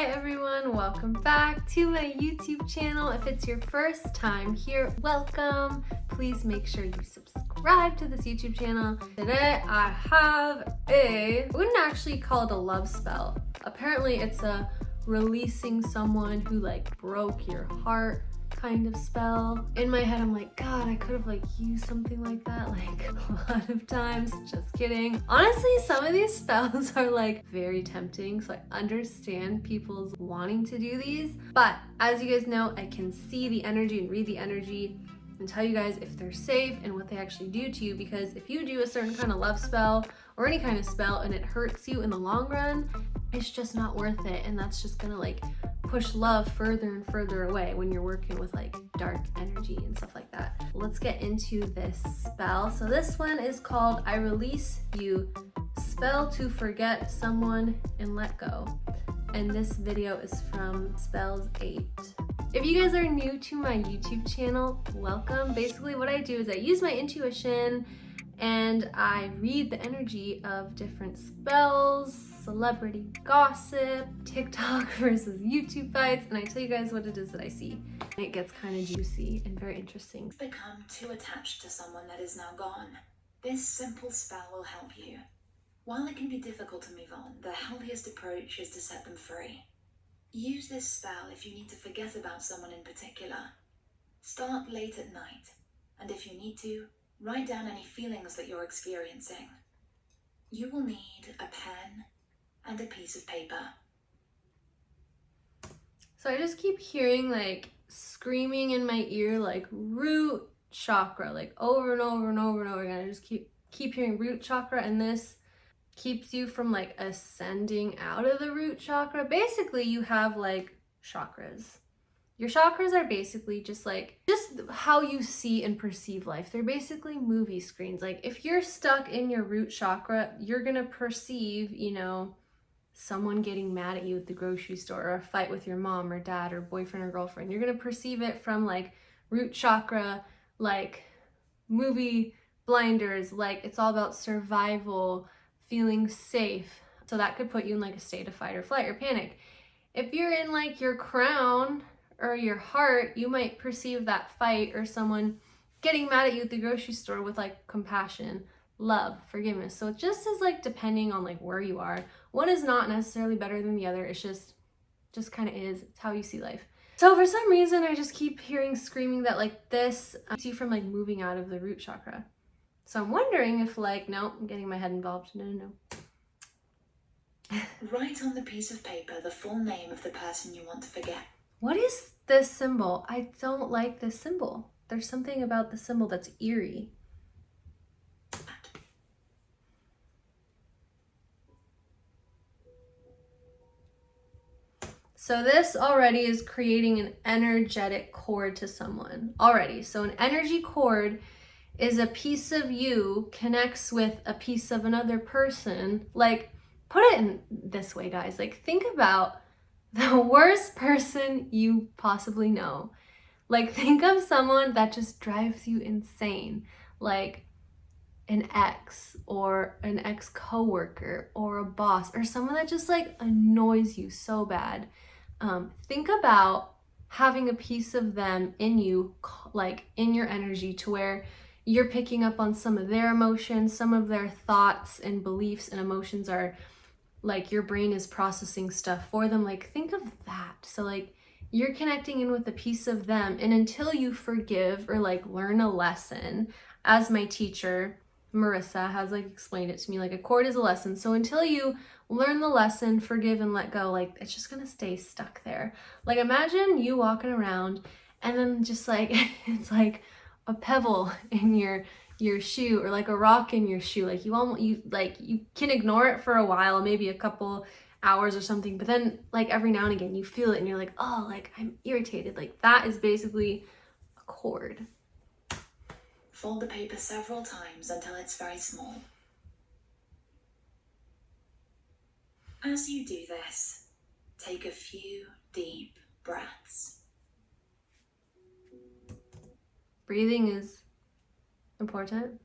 Hi everyone, welcome back to my YouTube channel. If it's your first time here, welcome. Please make sure you subscribe to this YouTube channel. Today I have I wouldn't actually call it a love spell. Apparently it's a releasing someone who like broke your heart kind of spell. In my head I'm like, God, I could have like used something like that like a lot of times. Just kidding. Honestly, some of these spells are like very tempting, so I understand people's wanting to do these, but as you guys know, I can see the energy and read the energy and tell you guys if they're safe and what they actually do to you, because if you do a certain kind of love spell or any kind of spell and it hurts you in the long run, it's just not worth it, and that's just gonna like push love further and further away when you're working with like dark energy and stuff like that. Let's get into this spell. So this one is called I Release You, Spell to Forget Someone and Let Go. And this video is from Spells 8. If you guys are new to my YouTube channel, welcome. Basically what I do is I use my intuition and I read the energy of different spells, celebrity gossip, TikTok versus YouTube fights, and I tell you guys what it is that I see. It gets kind of juicy and very interesting. Become too attached to someone that is now gone. This simple spell will help you. While it can be difficult to move on, the healthiest approach is to set them free. Use this spell if you need to forget about someone in particular. Start late at night, and if you need to, write down any feelings that you're experiencing. You will need a pen and a piece of paper. So I just keep hearing like screaming in my ear like root chakra, like over and over and over and over again. I just keep hearing root chakra, and this keeps you from like ascending out of the root chakra. Basically you have like chakras. Your chakras are basically just how you see and perceive life. They're basically movie screens. Like if you're stuck in your root chakra, you're gonna perceive, you know, someone getting mad at you at the grocery store, or a fight with your mom or dad or boyfriend or girlfriend. You're gonna perceive it from like root chakra, like movie blinders, like it's all about survival, feeling safe. So that could put you in like a state of fight or flight or panic. If you're in like your crown or your heart, you might perceive that fight or someone getting mad at you at the grocery store with like compassion, love, forgiveness. So it just is like depending on like where you are. One is not necessarily better than the other. It's just kind of is. It's how you see life. So for some reason, I just keep hearing screaming that like this keeps you from like moving out of the root chakra. So I'm wondering if like, no, I'm getting my head involved. No. Write on the piece of paper the full name of the person you want to forget. What is this symbol? I don't like this symbol. There's something about the symbol that's eerie. So this already is creating an energetic cord to someone already. So an energy cord is a piece of you connects with a piece of another person. Like, put it in this way, guys. Like, think about the worst person you possibly know. Like, think of someone that just drives you insane. Like an ex or an ex-coworker or a boss or someone that just like annoys you so bad. Think about having a piece of them in you, like in your energy, to where you're picking up on some of their emotions, some of their thoughts and beliefs and emotions are like your brain is processing stuff for them. Like think of that. So like you're connecting in with a piece of them, and until you forgive or like learn a lesson, as my teacher Marissa has like explained it to me, like a cord is a lesson. So until you learn the lesson, forgive and let go, like it's just gonna stay stuck there. Like imagine you walking around and then just like it's like a pebble in your shoe, or like a rock in your shoe. Like you can ignore it for a while, maybe a couple hours or something, but then like every now and again you feel it and you're like, oh, like I'm irritated. Like that is basically a cord. Fold the paper several times until it's very small. As you do this, take a few deep breaths. Breathing is important.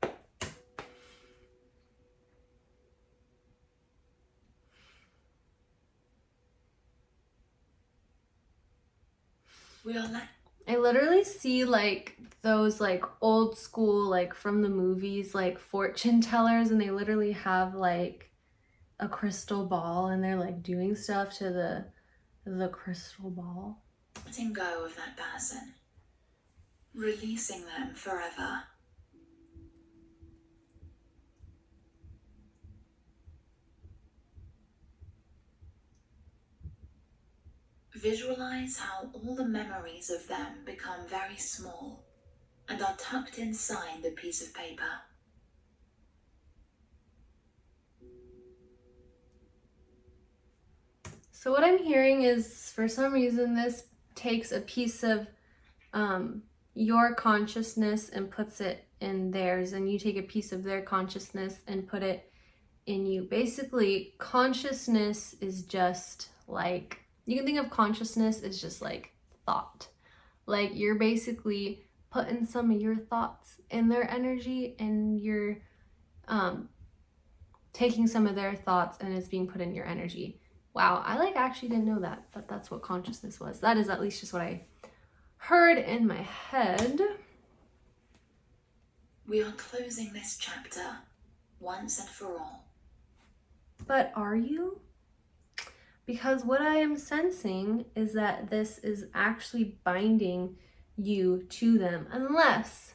We are I literally see like those like old school, like from the movies, like fortune tellers, and they literally have like a crystal ball and they're like doing stuff to the crystal ball. letting go of that person, releasing them forever. Visualize how all the memories of them become very small and are tucked inside the piece of paper. So what I'm hearing is, for some reason, this takes a piece of your consciousness and puts it in theirs, and you take a piece of their consciousness and put it in you. Basically, consciousness is just like, you can think of consciousness as just like thought. Like you're basically putting some of your thoughts in their energy, and you're taking some of their thoughts and it's being put in your energy. Wow, I like actually didn't know that that's what consciousness was. That is at least just what I heard in my head. We are closing this chapter once and for all. But are you? Because what I am sensing is that this is actually binding you to them, unless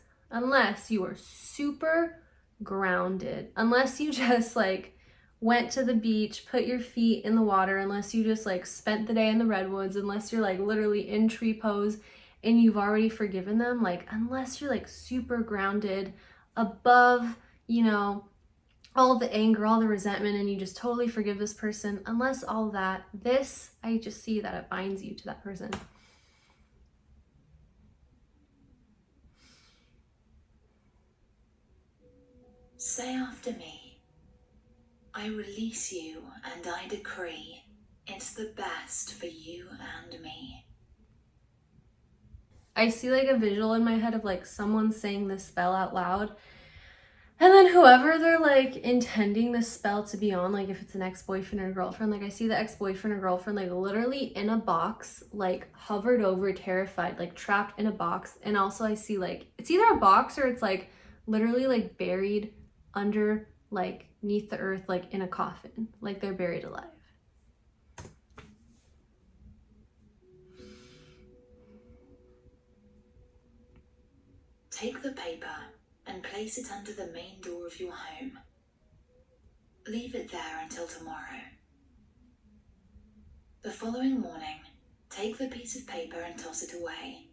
you are super grounded, unless you just like went to the beach, put your feet in the water, unless you just like spent the day in the redwoods, unless you're like literally in tree pose and you've already forgiven them, like unless you're like super grounded above, you know, all the anger, all the resentment, and you just totally forgive this person, unless all that, this, I just see that it binds you to that person. Say after me, I release you and I decree it's the best for you and me. I see like a visual in my head of like someone saying this spell out loud, and then whoever they're like intending this spell to be on, like if it's an ex-boyfriend or girlfriend, like I see the ex-boyfriend or girlfriend like literally in a box, like hovered over, terrified, like trapped in a box. And also I see like it's either a box or it's like literally like buried under, like neath the earth, like in a coffin, like they're buried alive. Take the paper and place it under the main door of your home. Leave it there until tomorrow. The following morning, take the piece of paper and toss it away.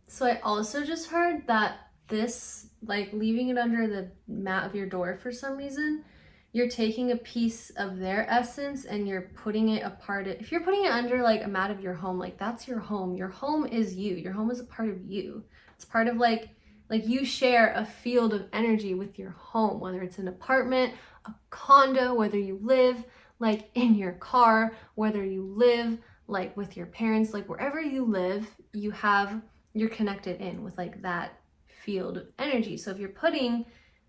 So I also just heard that this, like leaving it under the mat of your door, for some reason, you're taking a piece of their essence and you're putting it apart. If you're putting it under like a mat of your home, like that's your home. Your home is you. Your home is a part of you. It's part of like you share a field of energy with your home, whether it's an apartment, a condo, whether you live like in your car, whether you live like with your parents, like wherever you live, you're connected in with like that field of energy. So if you're putting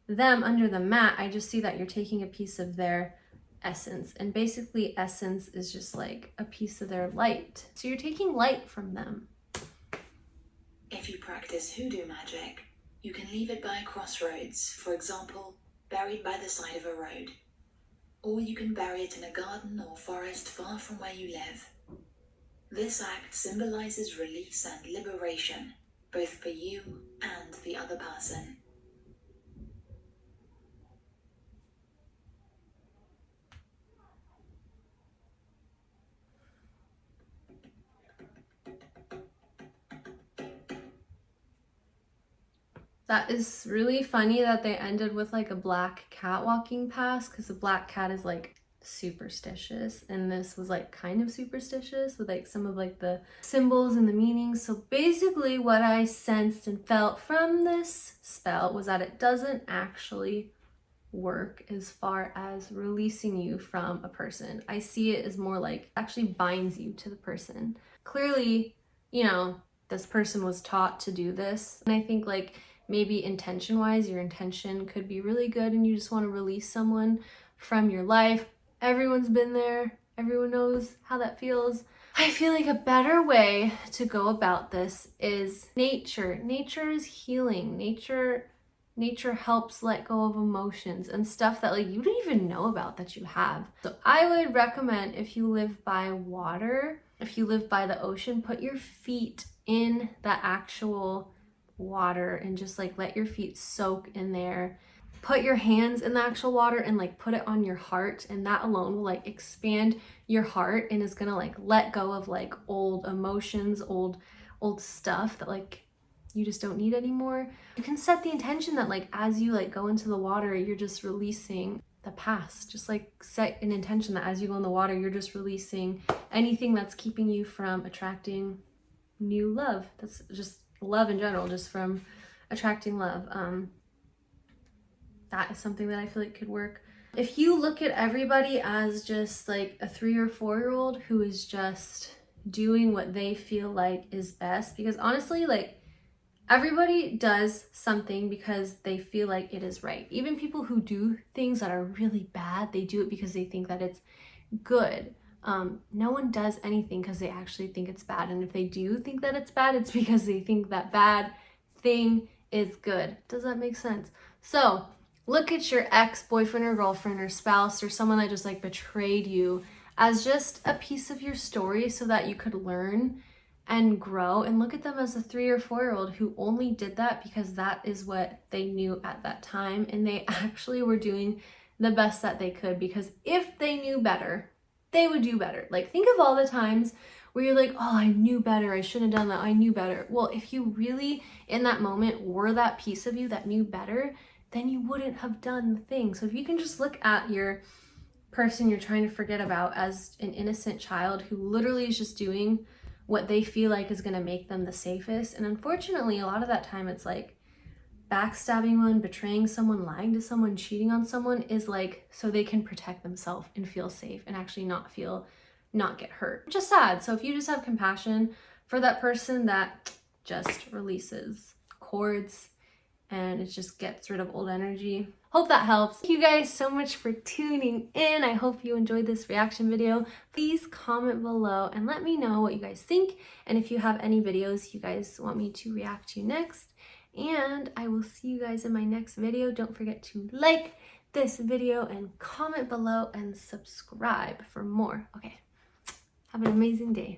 them under the mat, I just see that you're taking a piece of their essence, and basically essence is just like a piece of their light. So you're taking light from them. If you practice hoodoo magic, you can leave it by a crossroads, for example, buried by the side of a road. Or you can bury it in a garden or forest far from where you live. This act symbolizes release and liberation, both for you and the other person. That is really funny that they ended with like a black cat walking past, because a black cat is like superstitious, and this was like kind of superstitious with like some of like the symbols and the meanings. So basically what I sensed and felt from this spell was that it doesn't actually work as far as releasing you from a person. I see it as more like actually binds you to the person. Clearly, you know, this person was taught to do this, and I think like maybe intention wise, your intention could be really good and you just want to release someone from your life. Everyone's been there. Everyone knows how that feels. I feel like a better way to go about this is nature. Nature is healing. Nature helps let go of emotions and stuff that like you don't even know about that you have. So I would recommend, if you live by water, if you live by the ocean, put your feet in the actual water and just like let your feet soak in there. Put your hands in the actual water and like put it on your heart, and that alone will like expand your heart and is gonna like let go of like old emotions, old stuff that like you just don't need anymore. You can set the intention that like as you like go into the water, you're just releasing the past. Just like set an intention that as you go in the water, you're just releasing anything that's keeping you from attracting new love. That's just love in general, just from attracting love. That is something that I feel like could work. If you look at everybody as just like a 3 or 4-year-old who is just doing what they feel like is best, because honestly, like everybody does something because they feel like it is right. Even people who do things that are really bad, they do it because they think that it's good. No one does anything because they actually think it's bad. And if they do think that it's bad, it's because they think that bad thing is good. Does that make sense? So look at your ex-boyfriend or girlfriend or spouse or someone that just like betrayed you as just a piece of your story so that you could learn and grow, and look at them as a 3 or 4-year-old who only did that because that is what they knew at that time, and they actually were doing the best that they could, because if they knew better, they would do better. Like think of all the times where you're like, oh, I knew better, I shouldn't have done that, I knew better. Well, if you really in that moment were that piece of you that knew better, then you wouldn't have done the thing. So if you can just look at your person you're trying to forget about as an innocent child who literally is just doing what they feel like is going to make them the safest. And unfortunately, a lot of that time it's like backstabbing one, betraying someone, lying to someone, cheating on someone is like so they can protect themselves and feel safe and actually not get hurt, which is sad. So if you just have compassion for that person, that just releases chords and it just gets rid of old energy. Hope that helps. Thank you guys so much for tuning in. I hope you enjoyed this reaction video. Please comment below and let me know what you guys think, and if you have any videos you guys want me to react to next. And I will see you guys in my next video. Don't forget to like this video and comment below and subscribe for more. Okay, have an amazing day.